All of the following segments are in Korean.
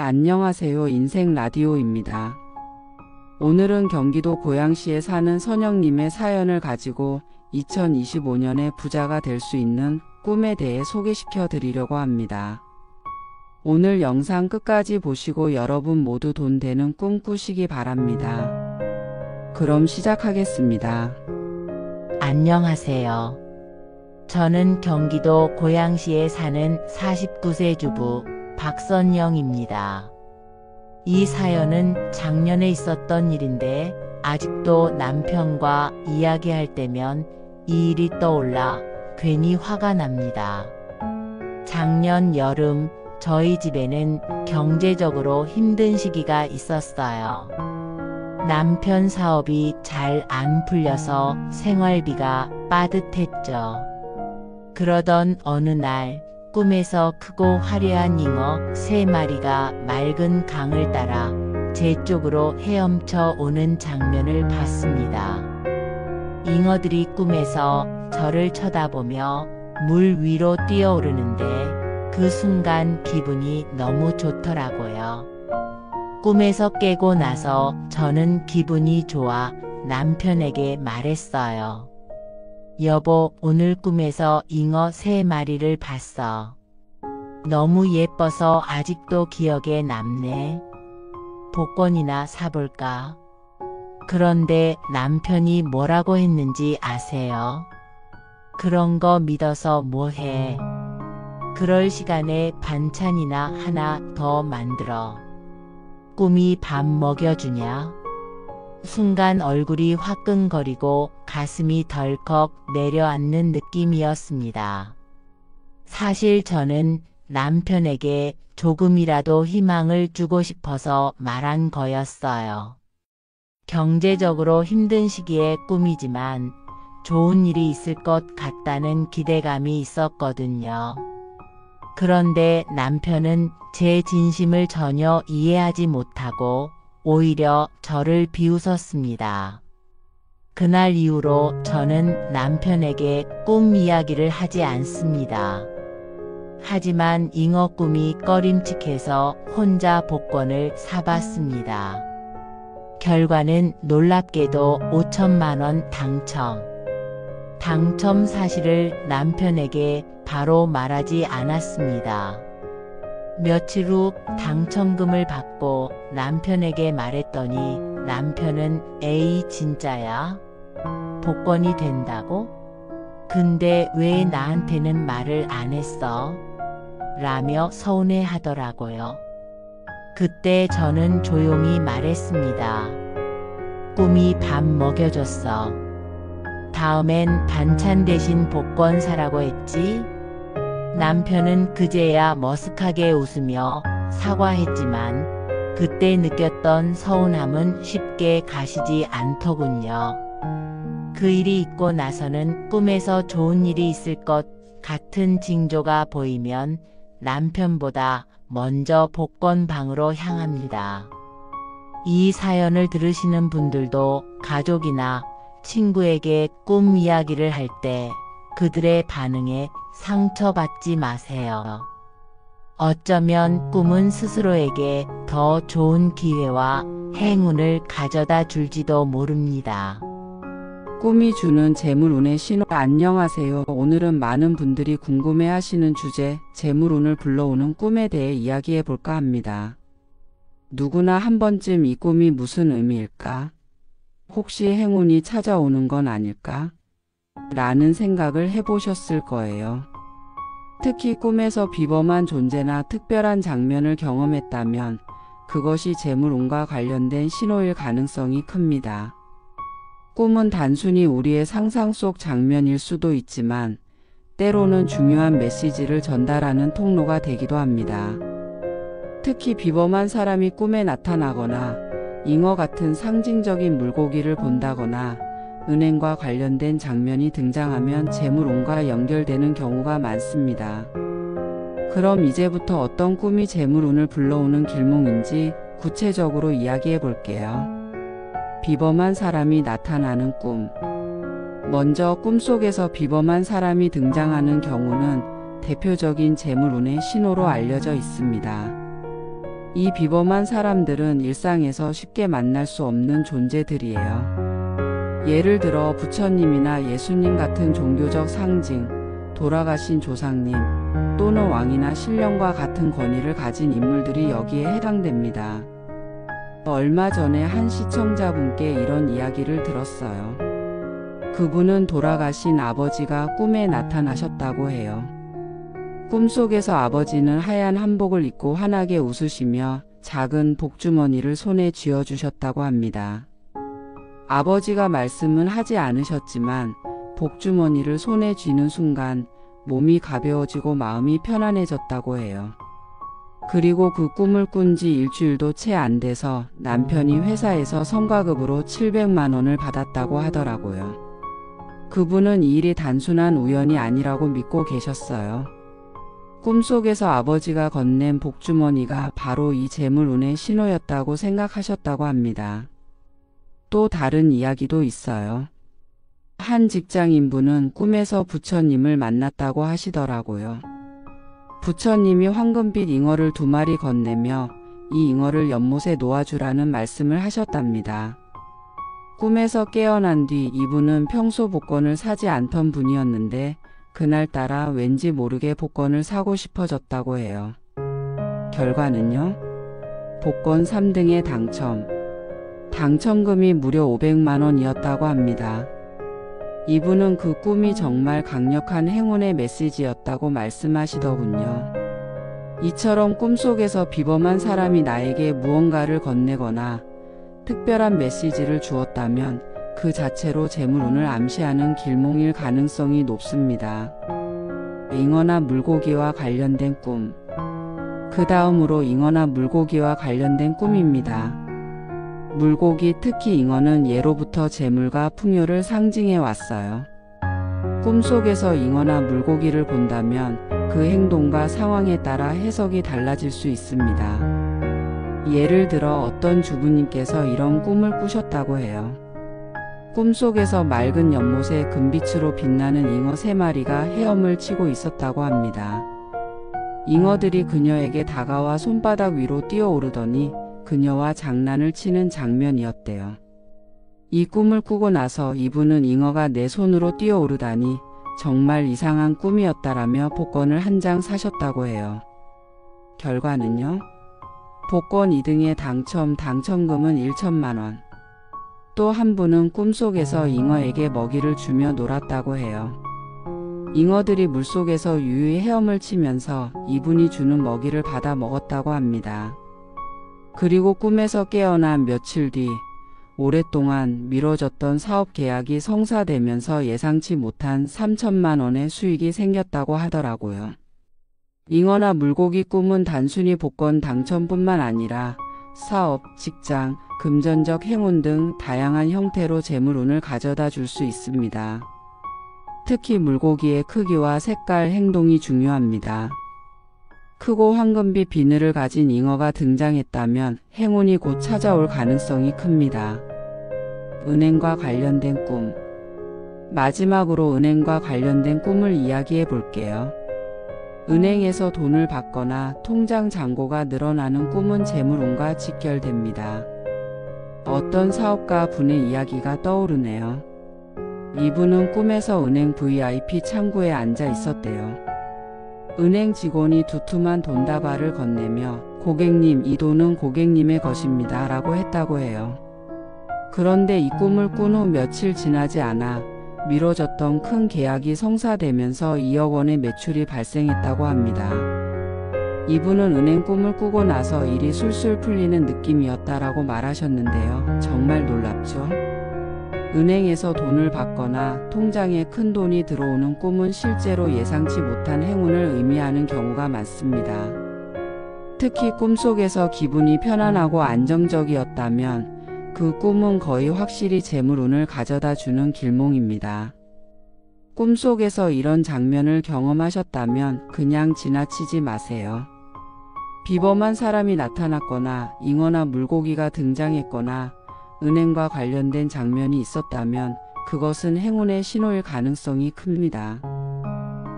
안녕하세요. 인생 라디오입니다. 오늘은 경기도 고양시에 사는 선영님의 사연을 가지고 2025년에 부자가 될 수 있는 꿈에 대해 소개시켜 드리려고 합니다. 오늘 영상 끝까지 보시고 여러분 모두 돈 되는 꿈 꾸시기 바랍니다. 그럼 시작하겠습니다. 안녕하세요. 저는 경기도 고양시에 사는 49세 주부 박선영입니다. 이 사연은 작년에 있었던 일인데 아직도 남편과 이야기할 때면 이 일이 떠올라 괜히 화가 납니다. 작년 여름 저희 집에는 경제적으로 힘든 시기가 있었어요. 남편 사업이 잘 안 풀려서 생활비가 빠듯했죠. 그러던 어느 날 꿈에서 크고 화려한 잉어 3마리가 맑은 강을 따라 제 쪽으로 헤엄쳐 오는 장면을 봤습니다. 잉어들이 꿈에서 저를 쳐다보며 물 위로 뛰어오르는데 그 순간 기분이 너무 좋더라고요. 꿈에서 깨고 나서 저는 기분이 좋아 남편에게 말했어요. 여보, 오늘 꿈에서 잉어 3마리를 봤어. 너무 예뻐서 아직도 기억에 남네. 복권이나 사볼까? 그런데 남편이 뭐라고 했는지 아세요? 그런 거 믿어서 뭐해? 그럴 시간에 반찬이나 하나 더 만들어. 꿈이 밥 먹여주냐? 순간 얼굴이 화끈거리고 가슴이 덜컥 내려앉는 느낌이었습니다. 사실 저는 남편에게 조금이라도 희망을 주고 싶어서 말한 거였어요. 경제적으로 힘든 시기의 꿈이지만 좋은 일이 있을 것 같다는 기대감이 있었거든요. 그런데 남편은 제 진심을 전혀 이해하지 못하고 오히려 저를 비웃었습니다. 그날 이후로 저는 남편에게 꿈 이야기를 하지 않습니다. 하지만 잉어 꿈이 꺼림칙해서 혼자 복권을 사봤습니다. 결과는 놀랍게도 5천만 원 당첨. 당첨 사실을 남편에게 바로 말하지 않았습니다. 며칠 후 당첨금을 받고 남편에게 말했더니 남편은 에이 진짜야? 복권이 된다고? 근데 왜 나한테는 말을 안 했어? 라며 서운해 하더라고요. 그때 저는 조용히 말했습니다. 꿈이 밥 먹여줬어. 다음엔 반찬 대신 복권 사라고 했지? 남편은 그제야 머쓱하게 웃으며 사과했지만 그때 느꼈던 서운함은 쉽게 가시지 않더군요. 그 일이 있고 나서는 꿈에서 좋은 일이 있을 것 같은 징조가 보이면 남편보다 먼저 복권방으로 향합니다. 이 사연을 들으시는 분들도 가족이나 친구에게 꿈 이야기를 할 때 그들의 반응에 상처받지 마세요. 어쩌면 꿈은 스스로에게 더 좋은 기회와 행운을 가져다 줄지도 모릅니다. 꿈이 주는 재물운의 신호. 안녕하세요. 오늘은 많은 분들이 궁금해하시는 주제, 재물운을 불러오는 꿈에 대해 이야기해 볼까 합니다. 누구나 한 번쯤 이 꿈이 무슨 의미일까? 혹시 행운이 찾아오는 건 아닐까? 라는 생각을 해보셨을 거예요. 특히 꿈에서 비범한 존재나 특별한 장면을 경험했다면 그것이 재물운과 관련된 신호일 가능성이 큽니다. 꿈은 단순히 우리의 상상 속 장면일 수도 있지만 때로는 중요한 메시지를 전달하는 통로가 되기도 합니다. 특히 비범한 사람이 꿈에 나타나거나 잉어 같은 상징적인 물고기를 본다거나 은행과 관련된 장면이 등장하면 재물운과 연결되는 경우가 많습니다. 그럼 이제부터 어떤 꿈이 재물운을 불러오는 길몽인지 구체적으로 이야기해 볼게요. 비범한 사람이 나타나는 꿈. 먼저 꿈속에서 비범한 사람이 등장하는 경우는 대표적인 재물운의 신호로 알려져 있습니다. 이 비범한 사람들은 일상에서 쉽게 만날 수 없는 존재들이에요. 예를 들어 부처님이나 예수님 같은 종교적 상징, 돌아가신 조상님, 또는 왕이나 신령과 같은 권위를 가진 인물들이 여기에 해당됩니다. 얼마 전에 한 시청자분께 이런 이야기를 들었어요. 그분은 돌아가신 아버지가 꿈에 나타나셨다고 해요. 꿈속에서 아버지는 하얀 한복을 입고 환하게 웃으시며 작은 복주머니를 손에 쥐어주셨다고 합니다. 아버지가 말씀은 하지 않으셨지만 복주머니를 손에 쥐는 순간 몸이 가벼워지고 마음이 편안해졌다고 해요. 그리고 그 꿈을 꾼 지 일주일도 채 안 돼서 남편이 회사에서 성과급으로 700만 원을 받았다고 하더라고요. 그분은 이 일이 단순한 우연이 아니라고 믿고 계셨어요. 꿈속에서 아버지가 건넨 복주머니가 바로 이 재물운의 신호였다고 생각하셨다고 합니다. 또 다른 이야기도 있어요. 한 직장인분은 꿈에서 부처님을 만났다고 하시더라고요. 부처님이 황금빛 잉어를 2마리 건네며 이 잉어를 연못에 놓아주라는 말씀을 하셨답니다. 꿈에서 깨어난 뒤 이분은 평소 복권을 사지 않던 분이었는데 그날따라 왠지 모르게 복권을 사고 싶어졌다고 해요. 결과는요? 복권 3등에 당첨. 당첨금이 무려 500만 원이었다고 합니다. 이분은 그 꿈이 정말 강력한 행운의 메시지였다고 말씀하시더군요. 이처럼 꿈속에서 비범한 사람이 나에게 무언가를 건네거나 특별한 메시지를 주었다면 그 자체로 재물운을 암시하는 길몽일 가능성이 높습니다. 잉어나 물고기와 관련된 꿈. 그 다음으로 잉어나 물고기와 관련된 꿈입니다. 물고기, 특히 잉어는 예로부터 재물과 풍요를 상징해 왔어요. 꿈속에서 잉어나 물고기를 본다면 그 행동과 상황에 따라 해석이 달라질 수 있습니다. 예를 들어 어떤 주부님께서 이런 꿈을 꾸셨다고 해요. 꿈속에서 맑은 연못에 금빛으로 빛나는 잉어 3마리가 헤엄을 치고 있었다고 합니다. 잉어들이 그녀에게 다가와 손바닥 위로 뛰어오르더니 그녀와 장난을 치는 장면이었대요. 이 꿈을 꾸고 나서 이분은 잉어가 내 손으로 뛰어오르다니 정말 이상한 꿈이었다라며 복권을 한 장 사셨다고 해요. 결과는요? 복권 2등에 당첨금은 1천만 원. 또 한 분은 꿈속에서 잉어에게 먹이를 주며 놀았다고 해요. 잉어들이 물속에서 유유히 헤엄을 치면서 이분이 주는 먹이를 받아 먹었다고 합니다. 그리고 꿈에서 깨어난 며칠 뒤 오랫동안 미뤄졌던 사업 계약이 성사되면서 예상치 못한 3천만 원의 수익이 생겼다고 하더라고요. 잉어나 물고기 꿈은 단순히 복권 당첨뿐만 아니라 사업, 직장, 금전적 행운 등 다양한 형태로 재물운을 가져다 줄 수 있습니다. 특히 물고기의 크기와 색깔, 행동이 중요합니다. 크고 황금빛 비늘을 가진 잉어가 등장했다면 행운이 곧 찾아올 가능성이 큽니다. 은행과 관련된 꿈. 마지막으로 은행과 관련된 꿈을 이야기해 볼게요. 은행에서 돈을 받거나 통장 잔고가 늘어나는 꿈은 재물운과 직결됩니다. 어떤 사업가 분의 이야기가 떠오르네요. 이분은 꿈에서 은행 VIP 창구에 앉아 있었대요. 은행 직원이 두툼한 돈다발을 건네며 고객님, 이 돈은 고객님의 것입니다 라고 했다고 해요. 그런데 이 꿈을 꾼 후 며칠 지나지 않아 미뤄졌던 큰 계약이 성사되면서 2억 원의 매출이 발생했다고 합니다. 이분은 은행 꿈을 꾸고 나서 일이 술술 풀리는 느낌이었다라고 말하셨는데요. 정말 놀랍죠? 은행에서 돈을 받거나 통장에 큰 돈이 들어오는 꿈은 실제로 예상치 못한 행운을 의미하는 경우가 많습니다. 특히 꿈속에서 기분이 편안하고 안정적이었다면 그 꿈은 거의 확실히 재물운을 가져다 주는 길몽입니다. 꿈속에서 이런 장면을 경험하셨다면 그냥 지나치지 마세요. 비범한 사람이 나타났거나 잉어나 물고기가 등장했거나 은행과 관련된 장면이 있었다면 그것은 행운의 신호일 가능성이 큽니다.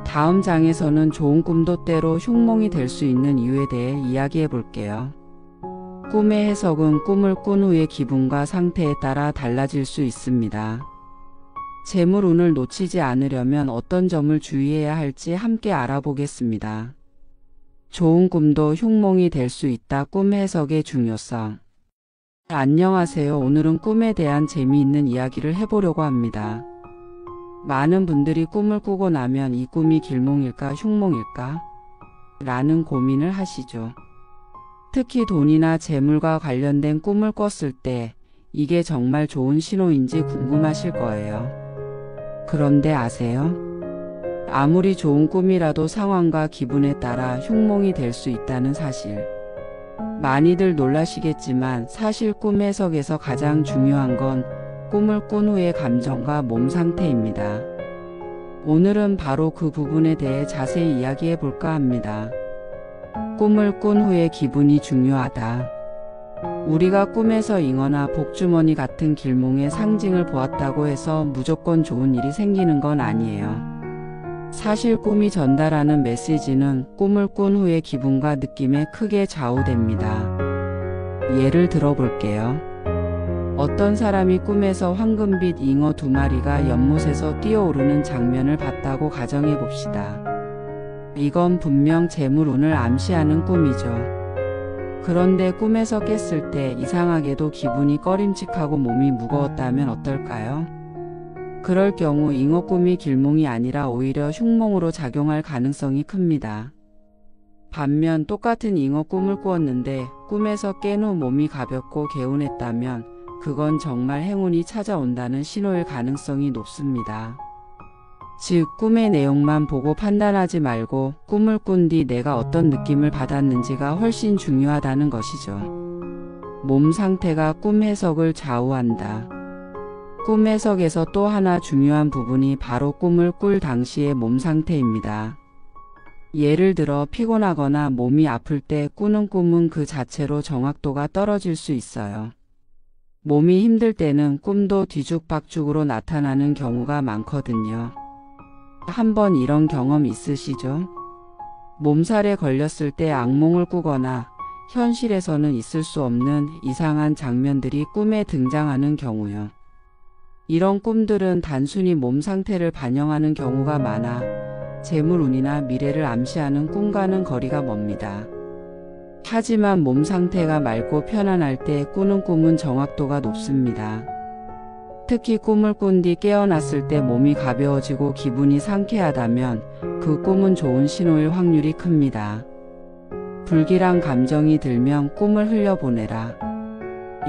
다음 장에서는 좋은 꿈도 때로 흉몽이 될 수 있는 이유에 대해 이야기해 볼게요. 꿈의 해석은 꿈을 꾼 후의 기분과 상태에 따라 달라질 수 있습니다. 재물운을 놓치지 않으려면 어떤 점을 주의해야 할지 함께 알아보겠습니다. 좋은 꿈도 흉몽이 될 수 있다. 꿈 해석의 중요성. 안녕하세요. 오늘은 꿈에 대한 재미있는 이야기를 해보려고 합니다. 많은 분들이 꿈을 꾸고 나면 이 꿈이 길몽일까 흉몽일까? 라는 고민을 하시죠. 특히 돈이나 재물과 관련된 꿈을 꿨을 때 이게 정말 좋은 신호인지 궁금하실 거예요. 그런데 아세요? 아무리 좋은 꿈이라도 상황과 기분에 따라 흉몽이 될 수 있다는 사실. 많이들 놀라시겠지만 사실 꿈 해석에서 가장 중요한 건 꿈을 꾼 후의 감정과 몸 상태입니다. 오늘은 바로 그 부분에 대해 자세히 이야기해 볼까 합니다. 꿈을 꾼 후의 기분이 중요하다. 우리가 꿈에서 잉어나 복주머니 같은 길몽의 상징을 보았다고 해서 무조건 좋은 일이 생기는 건 아니에요. 사실 꿈이 전달하는 메시지는 꿈을 꾼 후의 기분과 느낌에 크게 좌우됩니다. 예를 들어 볼게요. 어떤 사람이 꿈에서 황금빛 잉어 2마리가 연못에서 뛰어오르는 장면을 봤다고 가정해 봅시다. 이건 분명 재물운을 암시하는 꿈이죠. 그런데 꿈에서 깼을 때 이상하게도 기분이 꺼림칙하고 몸이 무거웠다면 어떨까요? 그럴 경우 잉어 꿈이 길몽이 아니라 오히려 흉몽으로 작용할 가능성이 큽니다. 반면 똑같은 잉어 꿈을 꾸었는데 꿈에서 깬 후 몸이 가볍고 개운했다면 그건 정말 행운이 찾아온다는 신호일 가능성이 높습니다. 즉, 꿈의 내용만 보고 판단하지 말고 꿈을 꾼 뒤 내가 어떤 느낌을 받았는지가 훨씬 중요하다는 것이죠. 몸 상태가 꿈 해석을 좌우한다. 꿈 해석에서 또 하나 중요한 부분이 바로 꿈을 꿀 당시의 몸 상태입니다. 예를 들어 피곤하거나 몸이 아플 때 꾸는 꿈은 그 자체로 정확도가 떨어질 수 있어요. 몸이 힘들 때는 꿈도 뒤죽박죽으로 나타나는 경우가 많거든요. 한번 이런 경험 있으시죠? 몸살에 걸렸을 때 악몽을 꾸거나 현실에서는 있을 수 없는 이상한 장면들이 꿈에 등장하는 경우요. 이런 꿈들은 단순히 몸 상태를 반영하는 경우가 많아 재물운이나 미래를 암시하는 꿈과는 거리가 멉니다. 하지만 몸 상태가 맑고 편안할 때 꾸는 꿈은 정확도가 높습니다. 특히 꿈을 꾼 뒤 깨어났을 때 몸이 가벼워지고 기분이 상쾌하다면 그 꿈은 좋은 신호일 확률이 큽니다. 불길한 감정이 들면 꿈을 흘려보내라.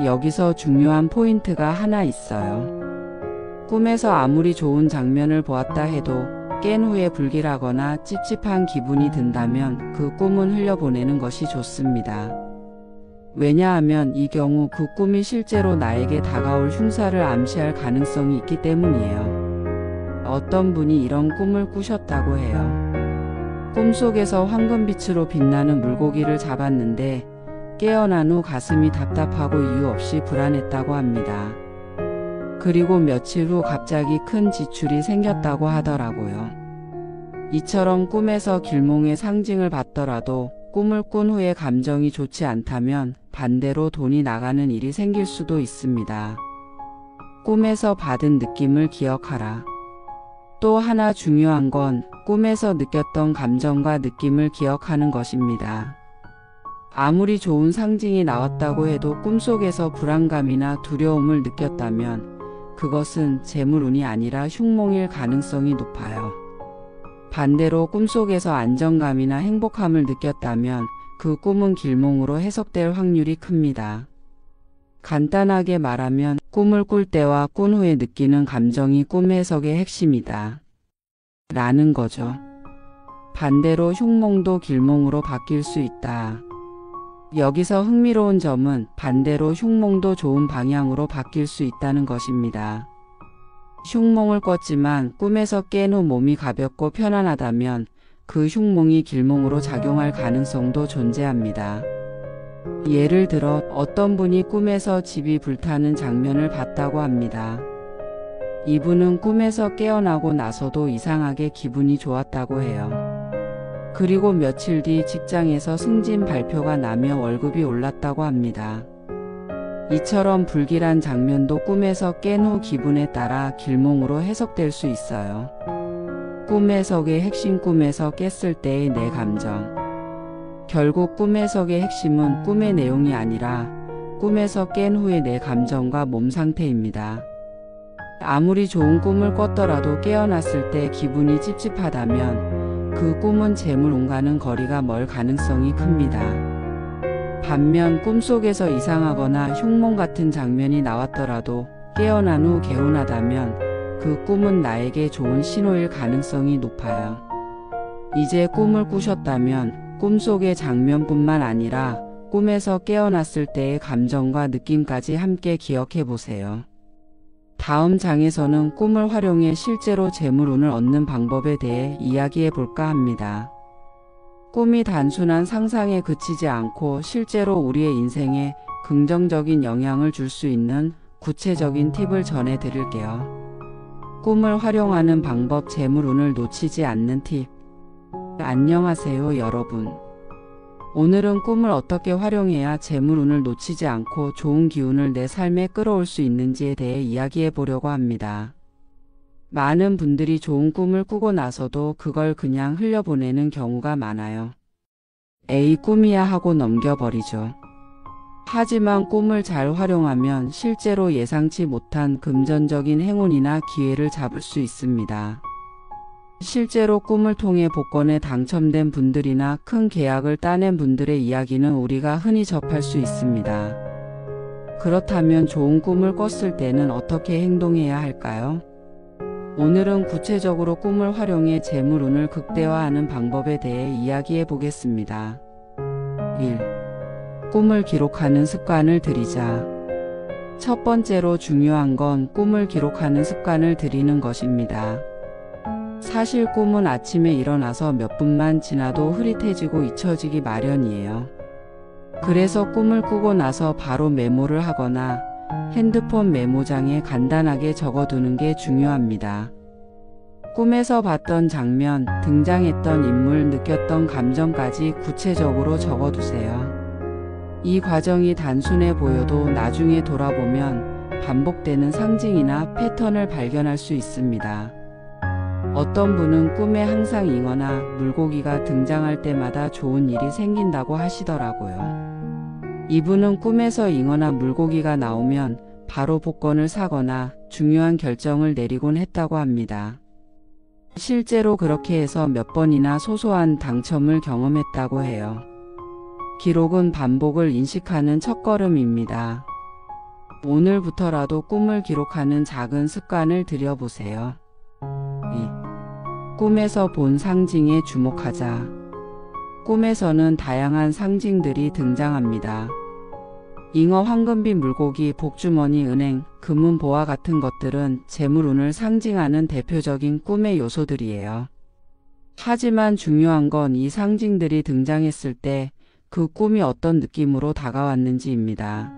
여기서 중요한 포인트가 하나 있어요. 꿈에서 아무리 좋은 장면을 보았다 해도 깬 후에 불길하거나 찝찝한 기분이 든다면 그 꿈은 흘려보내는 것이 좋습니다. 왜냐하면 이 경우 그 꿈이 실제로 나에게 다가올 흉사를 암시할 가능성이 있기 때문이에요. 어떤 분이 이런 꿈을 꾸셨다고 해요. 꿈속에서 황금빛으로 빛나는 물고기를 잡았는데 깨어난 후 가슴이 답답하고 이유 없이 불안했다고 합니다. 그리고 며칠 후 갑자기 큰 지출이 생겼다고 하더라고요. 이처럼 꿈에서 길몽의 상징을 받더라도 꿈을 꾼 후에 감정이 좋지 않다면 반대로 돈이 나가는 일이 생길 수도 있습니다. 꿈에서 받은 느낌을 기억하라. 또 하나 중요한 건 꿈에서 느꼈던 감정과 느낌을 기억하는 것입니다. 아무리 좋은 상징이 나왔다고 해도 꿈속에서 불안감이나 두려움을 느꼈다면 그것은 재물운이 아니라 흉몽일 가능성이 높아요. 반대로 꿈속에서 안정감이나 행복함을 느꼈다면 그 꿈은 길몽으로 해석될 확률이 큽니다. 간단하게 말하면 꿈을 꿀 때와 꾼 후에 느끼는 감정이 꿈 해석의 핵심이다. 라는 거죠. 반대로 흉몽도 길몽으로 바뀔 수 있다. 여기서 흥미로운 점은 반대로 흉몽도 좋은 방향으로 바뀔 수 있다는 것입니다. 흉몽을 꿨지만 꿈에서 깬 후 몸이 가볍고 편안하다면 그 흉몽이 길몽으로 작용할 가능성도 존재합니다. 예를 들어 어떤 분이 꿈에서 집이 불타는 장면을 봤다고 합니다. 이분은 꿈에서 깨어나고 나서도 이상하게 기분이 좋았다고 해요. 그리고 며칠 뒤 직장에서 승진 발표가 나며 월급이 올랐다고 합니다. 이처럼 불길한 장면도 꿈에서 깬 후 기분에 따라 길몽으로 해석될 수 있어요. 꿈 해석의 핵심 꿈에서 깼을 때의 내 감정. 결국 꿈 해석의 핵심은 꿈의 내용이 아니라 꿈에서 깬 후의 내 감정과 몸 상태입니다. 아무리 좋은 꿈을 꿨더라도 깨어났을 때 기분이 찝찝하다면 그 꿈은 재물운과는 거리가 멀 가능성이 큽니다. 반면 꿈속에서 이상하거나 흉몽 같은 장면이 나왔더라도 깨어난 후 개운하다면 그 꿈은 나에게 좋은 신호일 가능성이 높아요. 이제 꿈을 꾸셨다면 꿈속의 장면뿐만 아니라 꿈에서 깨어났을 때의 감정과 느낌까지 함께 기억해 보세요. 다음 장에서는 꿈을 활용해 실제로 재물운을 얻는 방법에 대해 이야기해 볼까 합니다. 꿈이 단순한 상상에 그치지 않고 실제로 우리의 인생에 긍정적인 영향을 줄 수 있는 구체적인 팁을 전해 드릴게요. 꿈을 활용하는 방법, 재물운을 놓치지 않는 팁. 안녕하세요, 여러분. 오늘은 꿈을 어떻게 활용해야 재물운을 놓치지 않고 좋은 기운을 내 삶에 끌어올 수 있는지에 대해 이야기해 보려고 합니다. 많은 분들이 좋은 꿈을 꾸고 나서도 그걸 그냥 흘려보내는 경우가 많아요. 에이, 꿈이야 하고 넘겨버리죠. 하지만 꿈을 잘 활용하면 실제로 예상치 못한 금전적인 행운이나 기회를 잡을 수 있습니다. 실제로 꿈을 통해 복권에 당첨된 분들이나 큰 계약을 따낸 분들의 이야기는 우리가 흔히 접할 수 있습니다. 그렇다면 좋은 꿈을 꿨을 때는 어떻게 행동해야 할까요? 오늘은 구체적으로 꿈을 활용해 재물운을 극대화하는 방법에 대해 이야기해 보겠습니다. 1. 꿈을 기록하는 습관을 들이자. 첫 번째로 중요한 건 꿈을 기록하는 습관을 들이는 것입니다. 사실 꿈은 아침에 일어나서 몇 분만 지나도 흐릿해지고 잊혀지기 마련이에요. 그래서 꿈을 꾸고 나서 바로 메모를 하거나 핸드폰 메모장에 간단하게 적어두는 게 중요합니다. 꿈에서 봤던 장면, 등장했던 인물, 느꼈던 감정까지 구체적으로 적어두세요. 이 과정이 단순해 보여도 나중에 돌아보면 반복되는 상징이나 패턴을 발견할 수 있습니다. 어떤 분은 꿈에 항상 잉어나 물고기가 등장할 때마다 좋은 일이 생긴다고 하시더라고요. 이분은 꿈에서 잉어나 물고기가 나오면 바로 복권을 사거나 중요한 결정을 내리곤 했다고 합니다. 실제로 그렇게 해서 몇 번이나 소소한 당첨을 경험했다고 해요. 기록은 반복을 인식하는 첫걸음입니다. 오늘부터라도 꿈을 기록하는 작은 습관을 들여보세요. 2. 꿈에서 본 상징에 주목하자. 꿈에서는 다양한 상징들이 등장합니다. 잉어, 황금비, 물고기, 복주머니, 은행, 금은, 보화 같은 것들은 재물운을 상징하는 대표적인 꿈의 요소들이에요. 하지만 중요한 건 이 상징들이 등장했을 때 그 꿈이 어떤 느낌으로 다가왔는지입니다.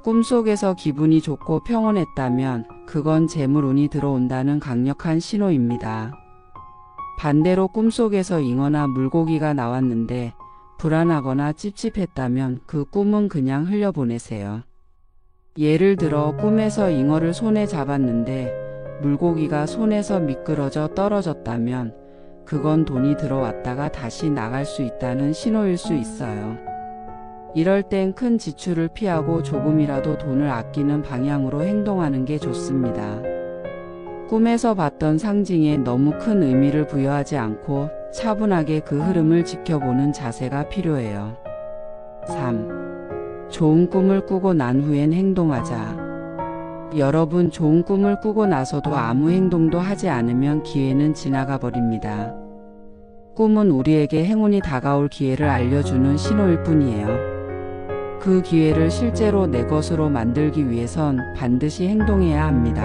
꿈속에서 기분이 좋고 평온했다면 그건 재물운이 들어온다는 강력한 신호입니다. 반대로 꿈속에서 잉어나 물고기가 나왔는데 불안하거나 찝찝했다면 그 꿈은 그냥 흘려보내세요. 예를 들어 꿈에서 잉어를 손에 잡았는데 물고기가 손에서 미끄러져 떨어졌다면 그건 돈이 들어왔다가 다시 나갈 수 있다는 신호일 수 있어요. 이럴 땐 큰 지출을 피하고 조금이라도 돈을 아끼는 방향으로 행동하는 게 좋습니다. 꿈에서 봤던 상징에 너무 큰 의미를 부여하지 않고 차분하게 그 흐름을 지켜보는 자세가 필요해요. 3. 좋은 꿈을 꾸고 난 후엔 행동하자. 여러분, 좋은 꿈을 꾸고 나서도 아무 행동도 하지 않으면 기회는 지나가 버립니다. 꿈은 우리에게 행운이 다가올 기회를 알려주는 신호일 뿐이에요. 그 기회를 실제로 내 것으로 만들기 위해선 반드시 행동해야 합니다.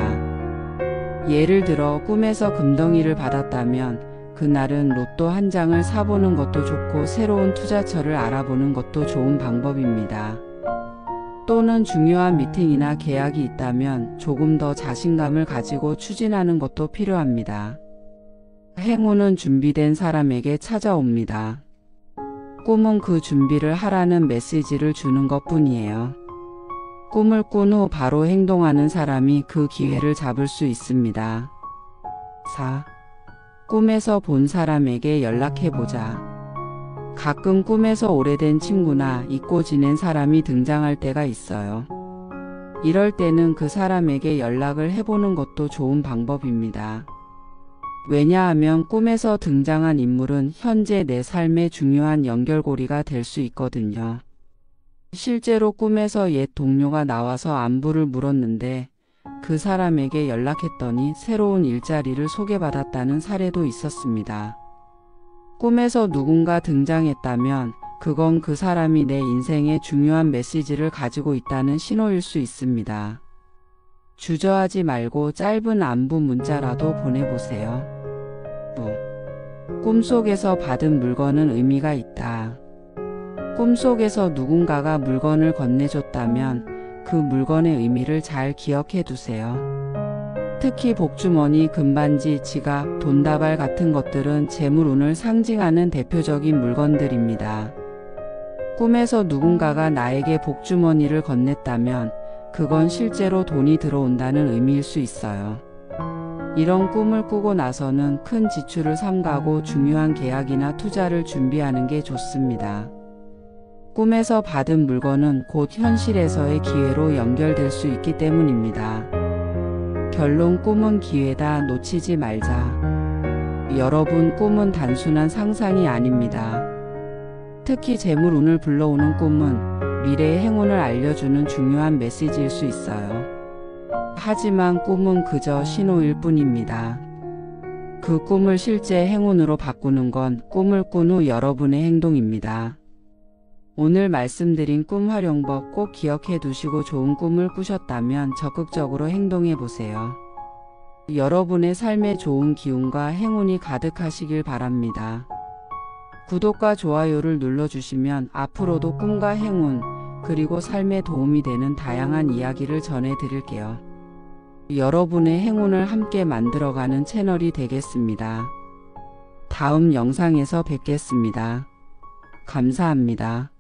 예를 들어 꿈에서 금덩이를 받았다면 그날은 로또 한 장을 사보는 것도 좋고 새로운 투자처를 알아보는 것도 좋은 방법입니다. 또는 중요한 미팅이나 계약이 있다면 조금 더 자신감을 가지고 추진하는 것도 필요합니다. 행운은 준비된 사람에게 찾아옵니다. 꿈은 그 준비를 하라는 메시지를 주는 것뿐이에요. 꿈을 꾼 후 바로 행동하는 사람이 그 기회를 잡을 수 있습니다. 4. 꿈에서 본 사람에게 연락해보자. 가끔 꿈에서 오래된 친구나 잊고 지낸 사람이 등장할 때가 있어요. 이럴 때는 그 사람에게 연락을 해보는 것도 좋은 방법입니다. 왜냐하면 꿈에서 등장한 인물은 현재 내 삶의 중요한 연결고리가 될 수 있거든요. 실제로 꿈에서 옛 동료가 나와서 안부를 물었는데 그 사람에게 연락했더니 새로운 일자리를 소개받았다는 사례도 있었습니다. 꿈에서 누군가 등장했다면 그건 그 사람이 내 인생에 중요한 메시지를 가지고 있다는 신호일 수 있습니다. 주저하지 말고 짧은 안부 문자라도 보내보세요. 꿈속에서 받은 물건은 의미가 있다. 꿈속에서 누군가가 물건을 건네줬다면 그 물건의 의미를 잘 기억해 두세요. 특히 복주머니, 금반지, 지갑, 돈다발 같은 것들은 재물운을 상징하는 대표적인 물건들입니다. 꿈에서 누군가가 나에게 복주머니를 건넸다면 그건 실제로 돈이 들어온다는 의미일 수 있어요. 이런 꿈을 꾸고 나서는 큰 지출을 삼가고 중요한 계약이나 투자를 준비하는 게 좋습니다. 꿈에서 받은 물건은 곧 현실에서의 기회로 연결될 수 있기 때문입니다. 결론: 꿈은 기회다. 놓치지 말자. 여러분, 꿈은 단순한 상상이 아닙니다. 특히 재물운을 불러오는 꿈은 미래의 행운을 알려주는 중요한 메시지일 수 있어요. 하지만 꿈은 그저 신호일 뿐입니다. 그 꿈을 실제 행운으로 바꾸는 건 꿈을 꾼 후 여러분의 행동입니다. 오늘 말씀드린 꿈 활용법 꼭 기억해 두시고 좋은 꿈을 꾸셨다면 적극적으로 행동해 보세요. 여러분의 삶에 좋은 기운과 행운이 가득하시길 바랍니다. 구독과 좋아요를 눌러주시면 앞으로도 꿈과 행운, 그리고 삶에 도움이 되는 다양한 이야기를 전해드릴게요. 여러분의 행운을 함께 만들어가는 채널이 되겠습니다. 다음 영상에서 뵙겠습니다. 감사합니다.